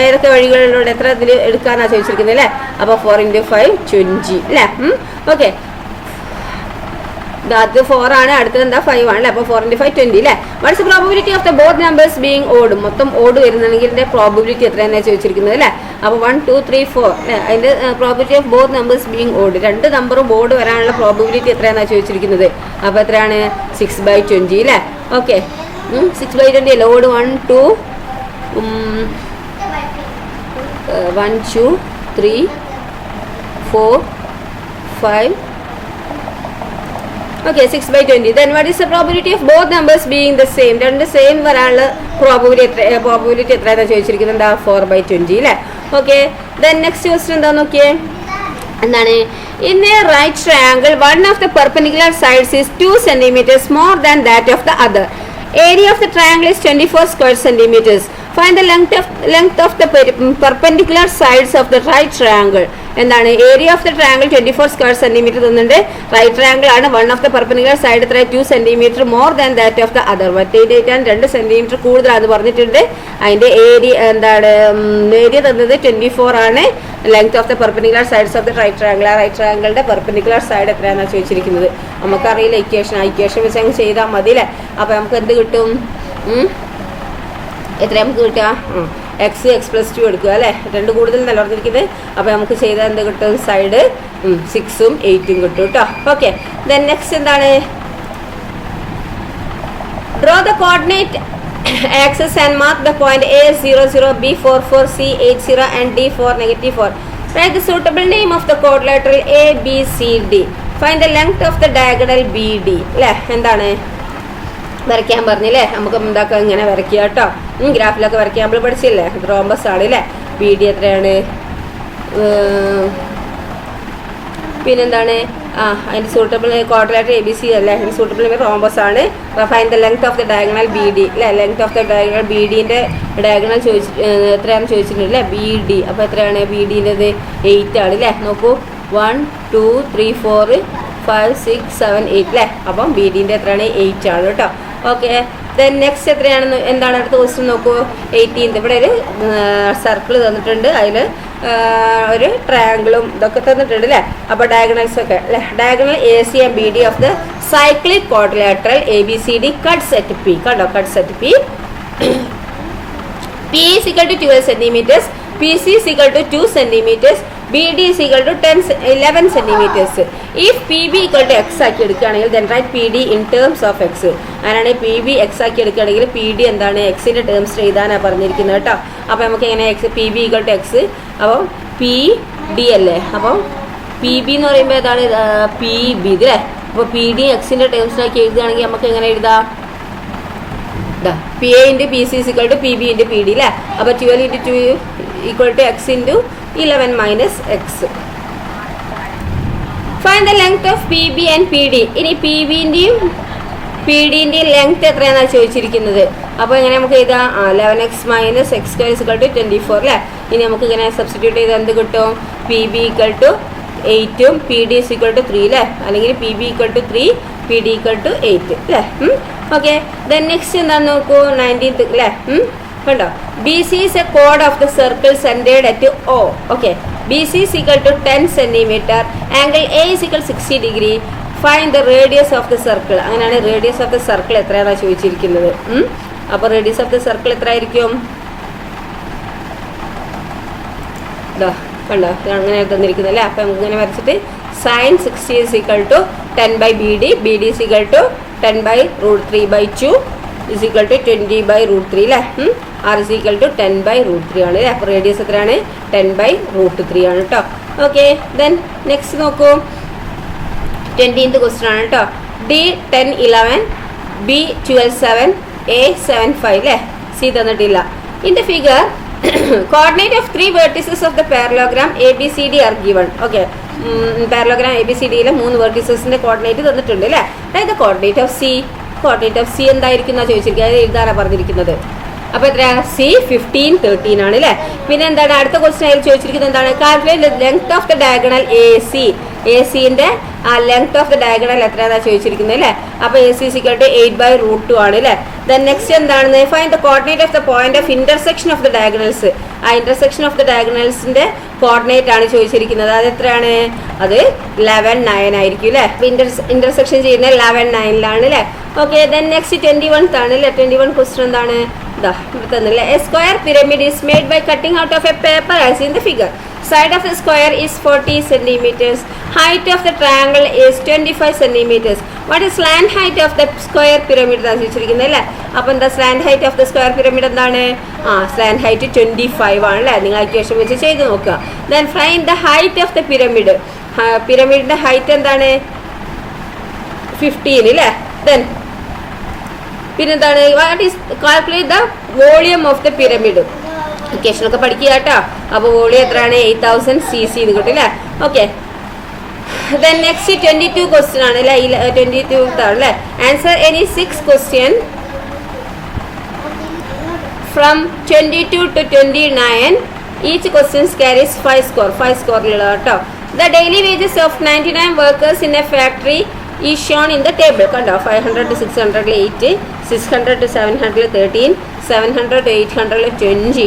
ഏതൊക്കെ വഴികളിലൂടെ എത്ര ഇതിൽ എടുക്കാനാണ് ചോദിച്ചിരിക്കുന്നത് അല്ലേ? അപ്പോൾ 4 × 5 20 അല്ലേ? ഓക്കെ, അത് 4 ആണ്, അടുത്തത് എന്താ 5 ആണ്. അപ്പോൾ 4 × 5 20 അല്ലേ? What's the probability of the both numbers being odd? മൊത്തം ഓഡ് വരുന്നുണ്ടെങ്കിൽ ഇതിന്റെ പ്രോബബിലിറ്റി എത്രയാണ് ചോദിച്ചിരിക്കുന്നത് അല്ലേ? അപ്പോൾ 1, 2, 3, 4 അല്ലേ? അതിന്റെ probability of both numbers being odd, രണ്ട് നമ്പറും ബോർഡ് വരാനുള്ള പ്രോബബിലിറ്റി എത്രയാണെന്നാണ് ചോദിച്ചിരിക്കുന്നത്. അപ്പോൾ എത്രയാണ്? 6/20 അല്ലേ? ഓക്കെ, 6/20 അല്ലേ? Odd 1, 2, 3, 4, 5, Okay, 6/20. Then what is the probability of both numbers being the same? രണ്ട് സെയിം വരാനുള്ള പ്രോബിലിറ്റി എത്രയാണെന്ന് ചോദിച്ചിരിക്കുന്നത് എന്താ 4/20 അല്ലേ. ഓക്കെ, ദെൻ നെക്സ്റ്റ് ക്വസ്റ്റ്യൻ എന്താ നോക്കിയേ. എന്താണ്? In a right triangle, one of the perpendicular sides is 2 centimeters more than that of the other. Area of the triangle is 24 square centimeters. Find the length of the perpendicular sides of the right triangle. എന്താണ്? Area of the triangle 24 square centimetre തന്നിട്ടുണ്ട്. Right triangle ആണ്. One of the perpendicular side എത്ര? 2 centimetre more than that of the other. മറ്റേതാൻ 2 centimetre കൂടുതലാണെന്ന് പറഞ്ഞിട്ടുണ്ട്. അതിന്റെ area എന്താണ്? Area തന്നത് 24 ആണ്. Length of the perpendicular sides of the right triangle. ആ റൈറ്റ് ട്രയാങ്കിളിന്റെ പെർപെൻഡിക്കുലർ സൈഡ് എത്രയാണെന്നാണ് ചോദിച്ചിരിക്കുന്നത്. നമുക്കറിയില്ല ഇക്വേഷൻ. ആ ഇക്വേഷൻ വെച്ച് അങ്ങ് ചെയ്താൽ മതി അല്ലേ. അപ്പോൾ നമുക്ക് എന്ത് കിട്ടും? എത്ര നമുക്ക് കിട്ടുക? x+2 എടുക്കുക അല്ലേ. 2 കൂടുതൽ നല്ല പറഞ്ഞിരിക്കുന്നത്. അപ്പോൾ നമുക്ക് ചെയ്താൽ എന്ത് കിട്ടും? സൈഡ് 6ഉം 8ഉം കിട്ടും കേട്ടോ. ഓക്കെ, ദെൻ നെക്സ്റ്റ് എന്താണ്? Draw the coordinate axis and mark the point A 0 0, B 4 4, C 8 0 and D 4 -4. Write the suitable name of the quadrilateral ABCD. Find the length of the diagonal BD. അല്ലേ, എന്താണ് വരയ്ക്കാൻ പറഞ്ഞില്ലേ. നമുക്ക് എന്താക്കാം, ഇങ്ങനെ വരയ്ക്കുക കേട്ടോ. ഗ്രാഫിലൊക്കെ വരയ്ക്കാൻ നമ്മൾ പഠിച്ചില്ലേ. റോംബസ് ആണ് അല്ലേ. ബി ഡി എത്രയാണ്? പിന്നെന്താണ്? അതിൻ്റെ സൂട്ടബിൾ ക്വാഡ്രിലാറ്ററൽ ABC അല്ലേ. അതിൻ്റെ സൂട്ടബിൾ റോംബസ് ആണ്. Find the length of the diagonal BD അല്ലേ. ലെങ്ത് ഓഫ് ദ ഡയഗണൽ BDൻ്റെ ഡയഗണൽ എത്രയാണെന്ന് ചോദിച്ചിട്ടുണ്ട് അല്ലേ. BD. അപ്പോൾ എത്രയാണ്? BDൻ്റെത് 8 ആണ് അല്ലേ. നോക്കൂ, 1 2 3 4 5 6 7 8 അല്ലേ. അപ്പം BDൻ്റെ എത്രയാണ്? 8 ആണ് കേട്ടോ. ഓക്കെ, ദെൻ നെക്സ്റ്റ് എത്രയാണെന്ന് എന്താണ് അടുത്ത ക്വസ്റ്റ്യൻ നോക്കൂ. 18. ഇവിടെ ഒരു സർക്കിൾ തന്നിട്ടുണ്ട്. അതിൽ ഒരു ട്രയാങ്കിളും ഇതൊക്കെ തന്നിട്ടുണ്ട് അല്ലേ. അപ്പോൾ ഡയഗണൽസ് ഒക്കെ അല്ലേ. Diagonal AC and BD of the cyclic quadrilateral ABCD cuts at P. കണ്ടോ, cuts at P. P is equal to 12 centimeters, PC is equal to 2 centimeters, BD is equal to 11 centimeters. If PB equal to x ആക്കി എടുക്കുകയാണെങ്കിൽ then write PD in terms of x. അങ്ങനെയാണ് PB x ആക്കി എടുക്കുകയാണെങ്കിൽ PD എന്താണ്? എക്സിൻ്റെ terms എഴുതാനാണ് പറഞ്ഞിരിക്കുന്നത് കേട്ടോ. അപ്പോൾ നമുക്ക് എങ്ങനെ PB equal to x. അപ്പോൾ PD അല്ലേ. അപ്പോൾ PB എന്ന് പറയുമ്പോൾ ഏതാണ്? PB അല്ലേ. അപ്പോൾ PD എക്സിൻ്റെ ടേംസിനാക്കി എഴുതുകയാണെങ്കിൽ നമുക്ക് എങ്ങനെ എഴുതാം? PA into PC is equal to PB into PD അല്ലേ. അപ്പോൾ 12 into 2 equal to x into 11 minus x. Find the length of PB and PD. ഇനി PBൻ്റെയും PDൻ്റെയും ലെങ്ത് എത്രയാണെന്നാണ് ചോദിച്ചിരിക്കുന്നത്. അപ്പോൾ എങ്ങനെ നമുക്ക് എഴുതാം? 11x minus x² is equal to 24 അല്ലേ. ഇനി നമുക്ക് ഇങ്ങനെ സബ്സ്റ്റിറ്റ്യൂട്ട് ചെയ്താൽ എന്ത് കിട്ടും? PB equal to 8ഉം PD is equal to 3 അല്ലേ. അല്ലെങ്കിൽ PB equal to 3, PD equal to 8 അല്ലേ. ഓക്കെ, ദെൻ നെക്സ്റ്റ് എന്താണെന്ന് നോക്കൂ. 19th അല്ലേ. കണ്ടോ, BC is a chord of the circle centered at O. Okay, BC is equal to 10 centimeter. Angle A is equal to 60 degree. Find the radius of the circle. അങ്ങനെയാണ് radius of the circle എത്രയാണെന്ന് ചോദിച്ചിരിക്കുന്നത്. അപ്പോൾ radius of the circle എത്ര ആയിരിക്കും? കണ്ടോ, അങ്ങനെ തന്നിരിക്കുന്നത് അല്ലേ. അപ്പോൾ നമുക്ക് ഇങ്ങനെ വരച്ചിട്ട് sin 60 is equal to 10/BD. BD is equal to 10/√3/2 is equal to 20/√3 അല്ലേ. R is equal to 10/√3 ആണ് അല്ലേ. അപ്പോൾ റേഡിയസ് എത്രയാണ്? 10/√3 ആണ് കേട്ടോ. ഓക്കെ, ദെൻ നെക്സ്റ്റ് നോക്കൂ. 20th ക്വസ്റ്റ്യൻ ആണ് കേട്ടോ. D 10 11, B 12 7, A 7 5 അല്ലേ. C തന്നിട്ടില്ല. In the figure coordinate of 3 vertices of the parallelogram ABCD are given. ഓക്കെ, പാരലോഗ്രാം ABCDയിലെ 3 വെർട്ടിസസിന്റെ കോർഡിനേറ്റ് തന്നിട്ടുണ്ട് അല്ലേ. അതായത് coordinate of C. Coordinate of C എന്തായിരിക്കും എന്നാണ് ചോദിച്ചിരിക്കുന്നത്. അത് എഴുതാനാണ് പറഞ്ഞിരിക്കുന്നത്. അപ്പോൾ എത്രയാണ്? C 15 13 ആണ് അല്ലേ. പിന്നെ എന്താണ് അടുത്ത ക്വസ്റ്റ്യൻ അതിൽ ചോദിച്ചിരിക്കുന്നത്? എന്താണ്? Calculate length of the diagonal AC. ACൻ്റെ ആ ലെങ്ത് ഓഫ് ദ ഡയഗണൽ എത്രയാണെന്നാണ് ചോദിച്ചിരിക്കുന്നത് അല്ലേ. അപ്പോൾ AC is equal to 8/√2 ആണ് അല്ലേ. ദെൻ നെക്സ്റ്റ് എന്താണെന്ന്? Find the coordinate of the point of intersection of the diagonals. ആ ഇന്റർസെക്ഷൻ ഓഫ് ദ ഡയഗണൽസിന്റെ കോർഡിനേറ്റ് ആണ് ചോദിച്ചിരിക്കുന്നത്. അത് എത്രയാണ്? അത് 11 9 ആയിരിക്കും അല്ലേ. ഇന്റർസെക്ഷൻ ചെയ്യുന്നത് 11 9 അല്ലേ. ഓക്കെ, ദെൻ നെക്സ്റ്റ് 21th ആണ് അല്ലേ. 21 ക്വസ്റ്റ്യൻ എന്താണ്? A square pyramid is made by cutting out of a paper as in the figure. Side of the square is 40 centimeters. Height of the triangle is 25 centimeters. What is slant height of the square pyramid? എന്നാണ് ചോദിച്ചിരിക്കുന്നത് അല്ലേ. അപ്പോൾ എന്താ slant height of the square pyramid എന്താണ്? Slant height 25 ആണ് അല്ലേ. നിങ്ങൾ equation വെച്ച് ചെയ്ത് നോക്കുക. Then find the height of the pyramid. പിരമിഡിന്റെ ഹൈറ്റ് എന്താണ്? 15 അല്ലേ. ദെൻ പിന്നെന്താണ്, what is calculate the volume of the pyramid. ഇക്വേഷനൊക്കെ പഠിക്കുക കേട്ടോ. അപ്പോൾ വോളിയം എത്രയാണ്? 8000 cc എന്ന് കിട്ടും അല്ലേ. ഓക്കെ. Then next 22 question ആണ് അല്ലേ. 22 ആണ് അല്ലേ. Answer any 6 question from 22 to 29. Each question carries 5 score. 5 scoreലുള്ള കേട്ടോ. The daily wages of 99 workers in a factory is shown in the table. കണ്ടോ, 500 to 600 8, 600 to 700 13, 700 to 800 20,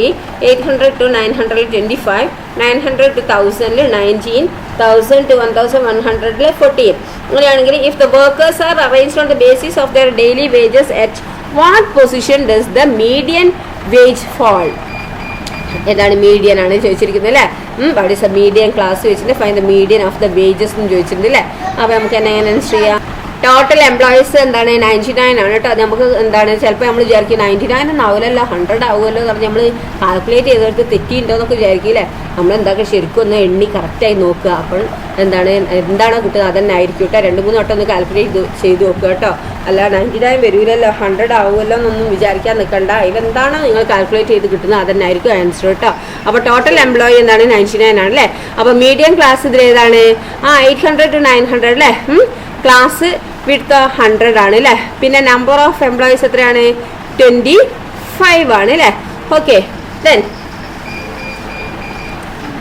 800 to 900 25, 900 to 1000 19, 1000 to 1100 14. അങ്ങനെയാണെങ്കിൽ if the workers are arranged on the basis of their daily wages, at what position does the median wage fall? ഏതാണ്? Median ആണ് ചോദിച്ചിരിക്കുന്നത് അല്ലേ. What is a median class വെച്ചിട്ട് find the median of the wages എന്ന് ചോദിച്ചിട്ടുണ്ട് അല്ലേ. അപ്പോൾ നമുക്ക് എങ്ങനെ ചെയ്യാം? ടോട്ടൽ എംപ്ലോയീസ് എന്താണ്? 99 ആണ് കേട്ടോ. നമുക്ക് എന്താണ് ചിലപ്പോൾ നമ്മൾ വിചാരിക്കും 99 ഒന്നും ആവില്ലല്ലോ, 100 ആവുമല്ലോ എന്ന് പറഞ്ഞ് നമ്മൾ കാൽക്കുലേറ്റ് ചെയ്തെടുത്ത് തെറ്റിയിട്ടുണ്ടോ എന്നൊക്കെ വിചാരിക്കില്ലേ. നമ്മൾ എന്താക്കുക, ശരിക്കും ഒന്ന് എണ്ണി കറക്റ്റായി നോക്കുക. അപ്പോൾ എന്താണോ കിട്ടുന്നത് അതന്നെ ആയിരിക്കും കേട്ടോ. 2-3 വട്ടം ഒന്ന് കാൽക്കുലേറ്റ് ചെയ്ത് നോക്കുക കേട്ടോ. അല്ല 99 വരില്ലല്ലോ, 100 ആവുമല്ലോ എന്നൊന്നും വിചാരിക്കാൻ നിൽക്കണ്ട. അതിലെന്താണോ നിങ്ങൾ കാൽക്കുലേറ്റ് ചെയ്ത് കിട്ടുന്നത് അതന്നെ ആയിരിക്കും ആൻസർ കേട്ടോ. അപ്പോൾ ടോട്ടൽ എംപ്ലോയി എന്താണ്? 99 ആണ് അല്ലേ. അപ്പോൾ മീഡിയം ക്ലാസ് ഇതിൽ ഏതാണ്? 800 to 900 അല്ലേ. ക്ലാസ് വിഡ്ത്ത് 100 ആണ് അല്ലേ. പിന്നെ നമ്പർ ഓഫ് എംപ്ലോയീസ് എത്രയാണ്? 25 ആണ് അല്ലേ. ഓക്കെ. ദെൻ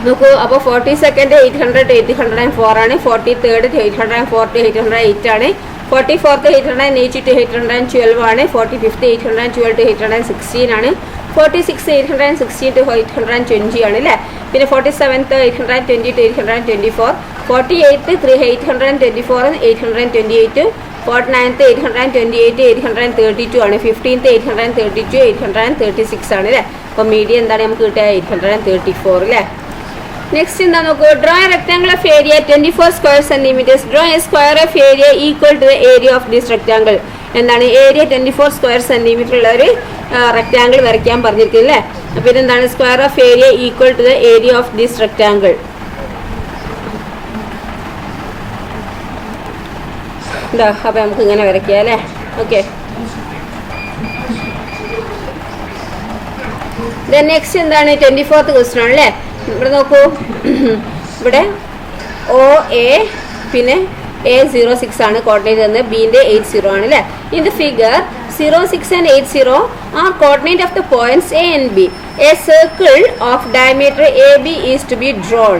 നോക്കൂ. അപ്പോൾ 42nd 800 to 804 ആണ്. 43rd 804 to 808 ആണ്. 44th 880 to 812 ആണ്. 45th 812 to 816 ആണ്. 46 816 to 820 ആണ് അല്ലേ. പിന്നെ 47th 820 to 824, 48th 824 828, 49th 828 832 ആണ്. 15th 832 836 ആണ് അല്ലേ. അപ്പോൾ മീഡിയം എന്താണ് നമുക്ക് കിട്ടുക? 834 അല്ലേ. നെക്സ്റ്റ് എന്താ നോക്കൂ. Draw a rectangle of area 24 square centimetres. Draw a square of area equal to the area of this rectangle. എന്താണ്? ഏരിയ 24 സ്ക്വയർ സെന്റിമീറ്റർ ഉള്ള ഒരു റെക്ടാങ്കിൾ വരയ്ക്കാൻ പറഞ്ഞിരിക്കില്ലേ. പിന്നെ എന്താണ്? Square of area equal to the area of this rectangle. എന്താ? അപ്പം നമുക്ക് ഇങ്ങനെ വരയ്ക്കുക അല്ലേ. ഓക്കെ. ദെൻ നെക്സ്റ്റ് എന്താണ്? 24th ക്വസ്റ്റ്യൻ ആണ് അല്ലേ. ഇവിടെ നോക്കൂ. ഇവിടെ OA പിന്നെ A06 ആണ് കോർഡിനേറ്റ് തന്നത്. ബിന്റെ 80 ആണ് അല്ലേ. In the figure 06 and 80 are coordinate of the points A and B. A circle of diameter AB is to be drawn.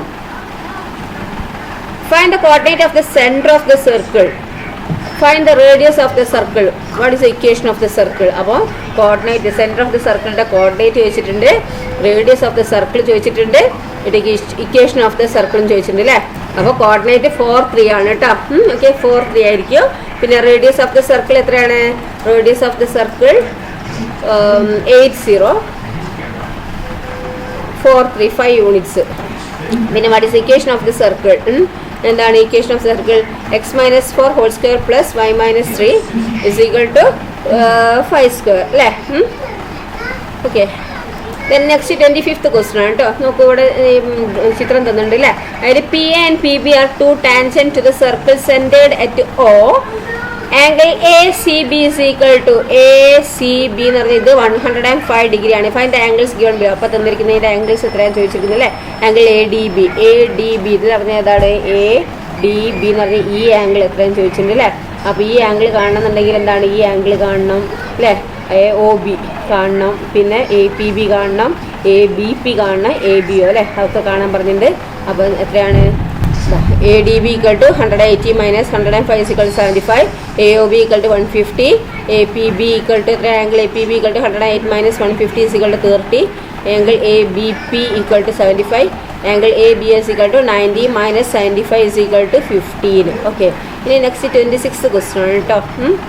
Find the coordinate of the center of the circle. Find the radius of the circle. What is the equation of the circle? അപ്പോൾ coordinate centre of the സർക്കിളിൻ്റെ coordinate ചോദിച്ചിട്ടുണ്ട്, radius of the circle ചോദിച്ചിട്ടുണ്ട്, equation of the സർക്കിളും ചോദിച്ചിട്ടുണ്ട് അല്ലേ. അപ്പോൾ coordinate 4 3 ആണ് കേട്ടോ. ഓക്കെ, 4 3 ആയിരിക്കും. പിന്നെ റേഡിയസ് ഓഫ് ദ സർക്കിൾ എത്രയാണ്? Radius of the circle 80 4 3 5 units. പിന്നെ what is equation of the circle? എന്താണ് equation of circle? x - 4 whole square plus y - 3 is equal to 5 square അല്ലേ. Okay. Then next 25th question ആണ് കേട്ടോ. നോക്കൂ, ഇവിടെ ചിത്രം തന്നിട്ടുണ്ട് അല്ലേ. അതിൽ PA and PB are 2 tangent to the circle centred at O. Angle ACB is equal to ACB എന്ന് പറഞ്ഞാൽ ഇത് 105 ഡിഗ്രി ആണ്. Find the angles given below. അപ്പോൾ തന്നിരിക്കുന്നതിൻ്റെ ആംഗിൾസ് എത്രയാണ് ചോദിച്ചിരിക്കുന്നത് അല്ലേ. ആംഗിൾ ADB ഇത് പറഞ്ഞാൽ ഏതാണ്? ADB എന്ന് പറഞ്ഞാൽ ഈ ആംഗിൾ എത്രയാണ് ചോദിച്ചിട്ടുണ്ട് അല്ലേ. അപ്പോൾ ഈ ആംഗിൾ കാണണമെന്നുണ്ടെങ്കിൽ എന്താണ്? ഈ ആംഗിൾ കാണണം അല്ലേ. AOB കാണണം, പിന്നെ APB കാണണം, ABP കാണണം, ABO അല്ലേ. അതൊക്കെ കാണാൻ പറഞ്ഞിട്ടുണ്ട്. അപ്പോൾ എത്രയാണ്? ADB equal to 180 minus 105 is equal to 75, AOB equal to 150, APB equal to angle APB equal to 108 minus 150 is equal to 30, angle ABP equal to 75, angle ABS equal to 90 minus 75 is equal to 15. Okay, next 26th question.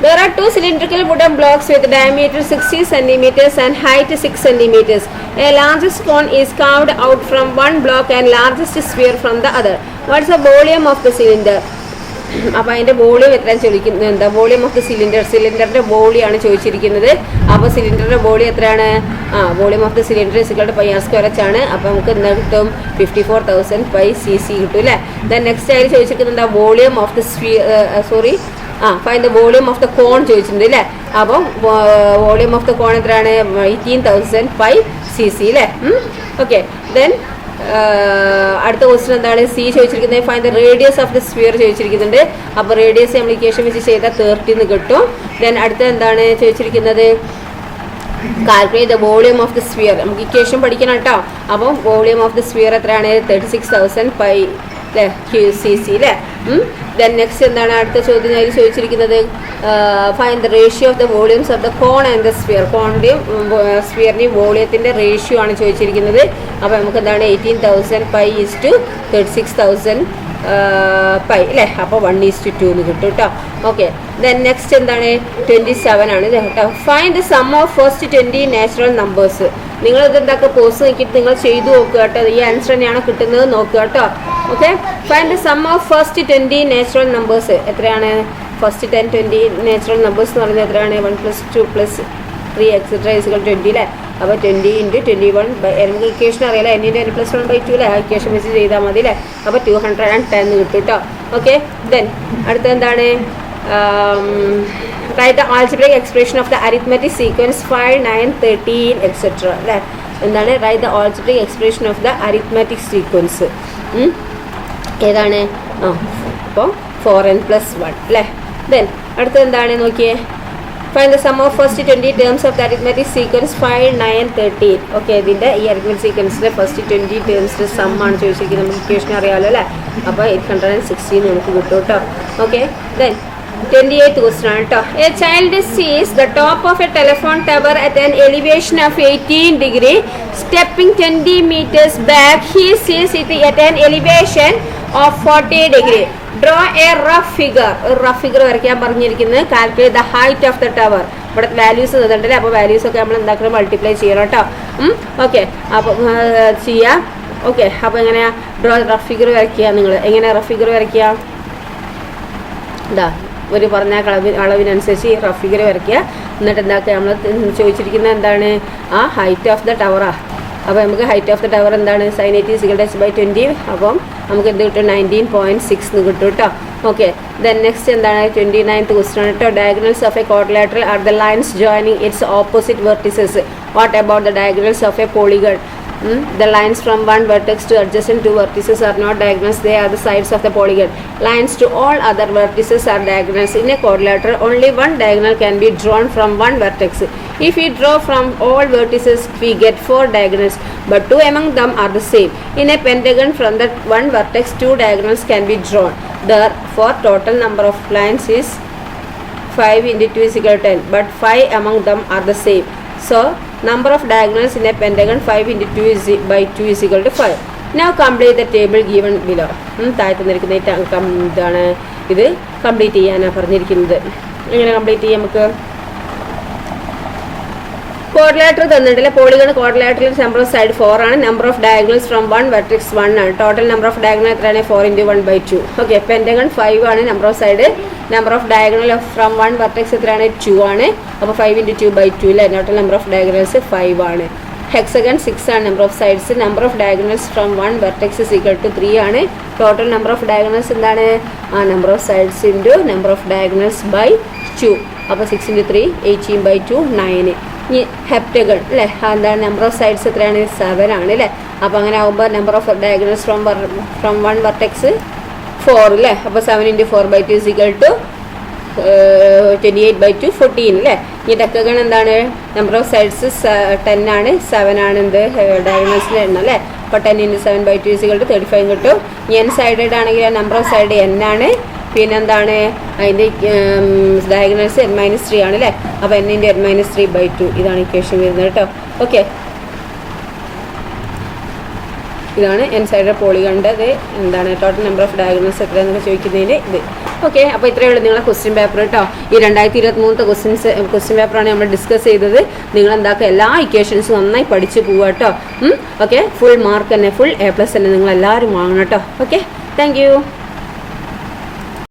There are two cylindrical wooden blocks with diameter 60 centimeters and height 6 centimeters. A largest cone is carved out from one block and largest sphere from the other. What is the volume of the cylinder? അപ്പോൾ അതിൻ്റെ volume എത്രയാണ് ചോദിക്കുന്നത്, എന്താ volume of the സിലിണ്ടറിൻ്റെ വോളിയാണ് ചോദിച്ചിരിക്കുന്നത്. അപ്പോൾ സിലിണ്ടറിൻ്റെ വോളിയം എത്രയാണ്, volume of the cylinder is equal pi r square ആണ്. അപ്പോൾ നമുക്ക് എന്താ കിട്ടും, 54,000 പൈ cc കിട്ടും അല്ലേ. ദെൻ നെക്സ്റ്റ് ആയിട്ട് ചോദിച്ചിരിക്കുന്നത് volume of the find the volume of the cone ചോദിച്ചിട്ടുണ്ട് അല്ലേ. അപ്പം വോളിയം ഓഫ് ദ കോൺ എത്രയാണ്, 18,000 പൈ cc അല്ലേ. ഓക്കെ, ദെൻ അടുത്ത ക്വസ്റ്റ്യൻ എന്താണ്, സി ചോദിച്ചിരിക്കുന്നത് find the radius of the sphere ചോദിച്ചിരിക്കുന്നുണ്ട്. അപ്പോൾ റേഡിയസ് നമ്മൾ ഇക്വേഷൻ വെച്ച് ചെയ്താൽ 30 കിട്ടും. ദെൻ അടുത്ത എന്താണ് ചോദിച്ചിരിക്കുന്നത്, calculate the volume of the sphere. നമുക്ക് ഇക്വേഷൻ പഠിക്കണം കേട്ടോ. അപ്പം വോളിയം ഓഫ് ദ സ്ഫിയർ എത്രയാണ്, 36,000 പൈ അല്ലേ cc അല്ലേ. ദെൻ നെക്സ്റ്റ് എന്താണ് അടുത്ത ചോദ്യം അതിൽ ചോദിച്ചിരിക്കുന്നത്, find the ratio of the volumes of the cone and the sphere. കോണിൻ്റെയും സ്ഫിയറിൻ്റെയും വോളിയത്തിൻ്റെ റേഷ്യോ ആണ് ചോദിച്ചിരിക്കുന്നത്. അപ്പോൾ നമുക്ക് എന്താണ് 18,000 പൈ ഈസ് ടു 36,000 പൈ അല്ലേ. അപ്പോൾ 1:2 എന്ന് കിട്ടും കേട്ടോ. ഓക്കെ, ദെൻ നെക്സ്റ്റ് എന്താണ് 27 ആണ് ഇത് കേട്ടോ. Find the sum of first 20 natural numbers. നിങ്ങൾ ഇതെന്തൊക്കെ പോസ്റ്റ് നോക്കിയിട്ട് നിങ്ങൾ ചെയ്തു നോക്കുക കേട്ടോ. ഈ ആൻസർ തന്നെയാണ് കിട്ടുന്നത് നോക്കുക കേട്ടോ. Okay, find the sum of first 20 natural numbers. എത്രയാണ് ഫസ്റ്റ് 20 നാച്ചുറൽ നമ്പേഴ്സ് എന്ന് പറയുന്നത് എത്രയാണ്, 1 + 2 + 3 etc. 20 അല്ലേ. അപ്പോൾ 20 × 21 നമുക്ക് ഇക്വേഷൻ അറിയാലോ, n × n+1/2 അല്ലേ. ആ ഇക്വേഷൻ വെച്ച് ചെയ്താൽ മതി അല്ലേ. അപ്പോൾ 210 കിട്ടും കേട്ടോ. ഓക്കെ, ദെൻ അടുത്ത എന്താണ്, write the algebraic expression of the arithmetic sequence 5, 9, 13 etc. അല്ലേ. എന്താണ് write the algebraic expression of the arithmetic sequence ഏതാണ്, അപ്പോൾ 4n+1 അല്ലേ. ദെൻ അടുത്ത എന്താണ് നോക്കിയേ, find the sum of first 20 terms of the arithmetic sequence 5, 9, 13. Okay, ഇതിൻ്റെ ഈ അരിത്മെറ്റിക് സീക്വൻസിലെ ഫസ്റ്റ് 20 ടേംസിൻ്റെ സം ആണ് ചോദിച്ചിരിക്കുന്നത്. നമുക്ക് ഇക്വേഷൻ അറിയാമല്ലോ അല്ലേ. അപ്പോൾ 816 നമുക്ക് കിട്ടും കേട്ടോ. ഓക്കെ, ദെൻ 28th question ആണ് കേട്ടോ. എ ചൈൽഡ് സീസ് the top of A telephone tower at an elevation of 18 degree. Stepping 20 meters back he സീസ് it at an elevation of 40 degree. Draw A rough figure. ഒരു rough figure വരയ്ക്കാൻ പറഞ്ഞിരിക്കുന്നത്. Calculate the height of the tower. ഇവിടെ values തന്നിട്ടുണ്ടല്ലേ. അപ്പോൾ values ഒക്കെ നമ്മൾ എന്താക്കണം, multiply ചെയ്യണം കേട്ടോ. ഓക്കെ, അപ്പോൾ ചെയ്യാം. ഓക്കെ, അപ്പോൾ എങ്ങനെയാ ഡ്രോ റഫ് ഫിഗർ വരയ്ക്കുക. നിങ്ങൾ എങ്ങനെയാണ് റഫ് ഫിഗർ വരയ്ക്കുക, ഇതാ ഒരു പറഞ്ഞ അളവിനനുസരിച്ച് ഈ റഫ് ഫിഗർ വരയ്ക്കുക. എന്നിട്ട് എന്താക്കുക, നമ്മൾ ചോദിച്ചിരിക്കുന്നത് എന്താണ്, ഹൈറ്റ് ഓഫ് ദ ടവറാ. അപ്പോൾ നമുക്ക് ഹൈറ്റ് ഓഫ് ദ ടവർ എന്താണ്, sin 80 = h/20. അപ്പം നമുക്ക് എന്ത് കിട്ടും, 19.6 എന്ന് കിട്ടും കേട്ടോ. ഓക്കെ, ദെൻ നെക്സ്റ്റ് എന്താണ് 29th question കേട്ടോ. Diagonals of A quadrilateral are the lines joining it's opposite vertices. What about the diagonals of A polygon? The lines from one vertex to adjacent two vertices are not diagonals, they are the sides of the polygon. Lines to all other vertices are diagonals. In a quadrilateral, only one diagonal can be drawn from one vertex. If we draw from all vertices, we get 4 diagonals, but 2 among them are the same. In a pentagon, from that one vertex, 2 diagonals can be drawn. Therefore, total number of lines is 5 × 2 = 10, but 5 among them are the same. So, number of diagonals in a pentagon 5 × 2/2 = 5. Now complete the table given below. താഴെ തന്നിരിക്കുന്ന ഇതാണ് ഇത് complete ചെയ്യാനാണ് പറഞ്ഞിരിക്കുന്നത്. എങ്ങനെ complete ചെയ്യാം, നമുക്ക് quadrilateral തന്നിട്ടില്ല. Polygon quadrilateral number of side 4 ആണ്. Number of diagonals from one vertex 1 ആണ്. ടോട്ടൽ നമ്പർ ഓഫ് ഡയഗണൽ എത്രയാണ്, 4 × 1/2. ഓക്കെ, പെൻറ്റഗൺ 5 ആണ് number of side. Number of diagonal from one vertex എത്രയാണ്, 2 ആണ്. അപ്പോൾ 5 × 2/2 അല്ലേ. ടോട്ടൽ നമ്പർ ഓഫ് ഡയഗണൽസ് 5 ആണ്. ഹെക്സഗൺ 6 ആണ് number of sides. Number of diagonals from one vertex = 3 ആണ്. ടോട്ടൽ നമ്പർ ഓഫ് ഡയഗണൽസ് എന്താണ്, number of sides into number of diagonals by 2. അപ്പോൾ 6 × 3 18/2 9. ഇനി ഹെപ്റ്റഗൺ അല്ലേ, എന്താണ് നമ്പർ ഓഫ് സൈഡ്സ് എത്രയാണ്, 7 ആണ് അല്ലേ. അപ്പോൾ അങ്ങനെ ആകുമ്പോൾ number of diagonals from one vertex 4 അല്ലേ. അപ്പോൾ 7 × 4/2 = 28/2 14 അല്ലേ. ഈ ഡെക്കഗൺ എന്താണ്, നമ്പർ ഓഫ് സൈഡ്സ് 10 ആണ്, 7 ആണ് എന്ത് ഡയഗണൽസിൻ്റെ എണ്ണം അല്ലേ. അപ്പോൾ 10 × 7/2 = 35 കിട്ടും. എൻ സൈഡഡ് ആണെങ്കിൽ നമ്പർ ഓഫ് സൈഡ് n ആണ്. പിന്നെന്താണ് അതിൻ്റെ ഡയഗണൽസ് n-3 ആണ് അല്ലേ. അപ്പോൾ n × n-3/2 ഇതാണ് ഇക്വേഷൻ വരുന്നത് കേട്ടോ. ഓക്കെ, ഇതാണ് എൻ സൈഡ് പോളിഗണിൻ്റെ എന്താണ് ടോട്ടൽ നമ്പർ ഓഫ് ഡയഗണൽസ് എത്രയാണെന്നൊക്കെ ചോദിക്കുന്നതിൻ്റെ ഇത്. ഓക്കെ, അപ്പോൾ ഇത്രയേ ഉള്ളൂ നിങ്ങളെ ക്വസ്റ്റ്യൻ പേപ്പർ കേട്ടോ. ഈ 2023 ക്വസ്റ്റ്യൻ പേപ്പറാണ് നമ്മൾ ഡിസ്കസ് ചെയ്തത്. നിങ്ങൾ എന്താക്കുക, എല്ലാ ഇക്വേഷൻസും നന്നായി പഠിച്ച് പോവുക കേട്ടോ. ഓക്കെ, ഫുൾ മാർക്ക് തന്നെ, ഫുൾ A+ തന്നെ നിങ്ങൾ എല്ലാവരും വാങ്ങണം കേട്ടോ. Okay, thank you.